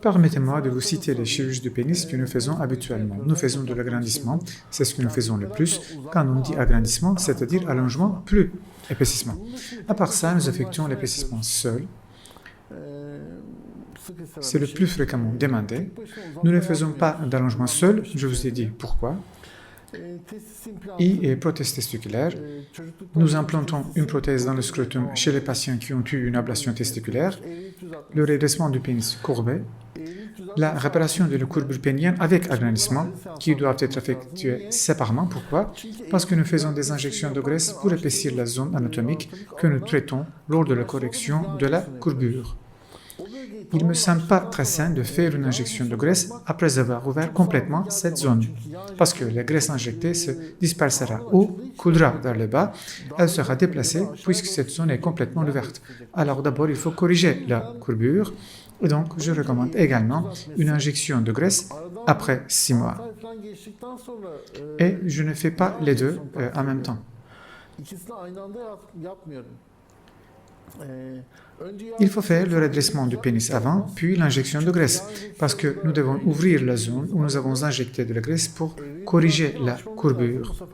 Permettez-moi de vous citer les chirurgies de pénis que nous faisons habituellement. Nous faisons de l'agrandissement, c'est ce que nous faisons le plus. Quand on dit agrandissement, c'est-à-dire allongement plus épaississement. À part ça, nous effectuons l'épaississement seul. C'est le plus fréquemment demandé. Nous ne faisons pas d'allongement seul, je vous ai dit pourquoi. Et prothèse testiculaire. Nous implantons une prothèse dans le scrotum chez les patients qui ont eu une ablation testiculaire, le redressement du pénis courbé, la réparation de la courbure pénienne avec agrandissement, qui doivent être effectuées séparément. Pourquoi? Parce que nous faisons des injections de graisse pour épaissir la zone anatomique que nous traitons lors de la correction de la courbure. Il ne me semble pas très sain de faire une injection de graisse après avoir ouvert complètement cette zone, parce que la graisse injectée se dispersera ou coulera vers le bas, elle sera déplacée puisque cette zone est complètement ouverte. Alors d'abord, il faut corriger la courbure, et donc je recommande également une injection de graisse après 6 mois. Et je ne fais pas les deux en même temps. Il faut faire le redressement du pénis avant, puis l'injection de graisse, parce que nous devons ouvrir la zone où nous avons injecté de la graisse pour corriger la courbure.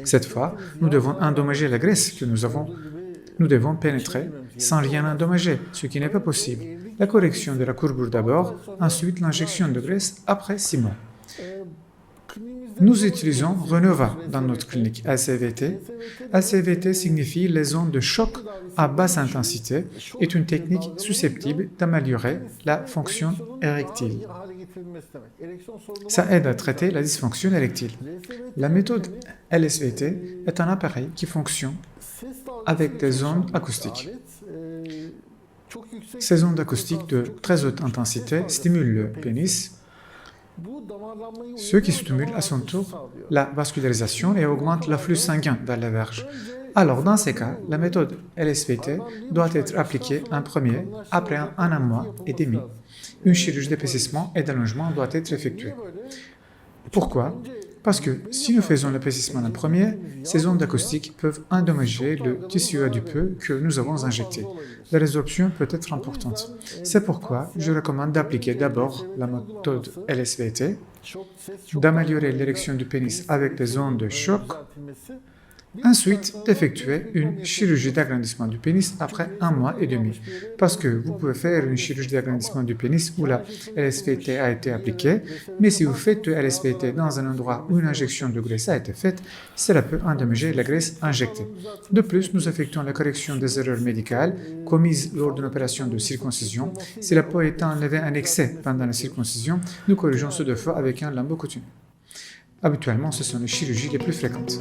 Cette fois, nous devons endommager la graisse que nous devons pénétrer sans rien endommager, ce qui n'est pas possible. La correction de la courbure d'abord, ensuite l'injection de graisse après 6 mois. Nous utilisons Renova dans notre clinique LCVT. LCVT signifie les zones de choc à basse intensité, est une technique susceptible d'améliorer la fonction érectile. Ça aide à traiter la dysfonction érectile. La méthode LSVT est un appareil qui fonctionne avec des ondes acoustiques. Ces ondes acoustiques de très haute intensité stimulent le pénis, ce qui stimule à son tour la vascularisation et augmente l'afflux sanguin vers la verge. Alors, dans ces cas, la méthode LSVT doit être appliquée en premier, après un mois et demi. Une chirurgie d'épaississement et d'allongement doit être effectuée. Pourquoi? Parce que si nous faisons l'épaississement en premier, ces ondes acoustiques peuvent endommager le tissu adipeux que nous avons injecté. La résorption peut être importante. C'est pourquoi je recommande d'appliquer d'abord la méthode LSVT, d'améliorer l'érection du pénis avec des ondes de choc, ensuite d'effectuer une chirurgie d'agrandissement du pénis après 1 mois et demi. Parce que vous pouvez faire une chirurgie d'agrandissement du pénis où la LSVT a été appliquée, mais si vous faites le LSVT dans un endroit où une injection de graisse a été faite, cela peut endommager la graisse injectée. De plus, nous effectuons la correction des erreurs médicales commises lors d'une opération de circoncision. Si la peau est enlevée en excès pendant la circoncision, nous corrigeons ce défaut avec un lambeau coutumier. Habituellement, ce sont les chirurgies les plus fréquentes.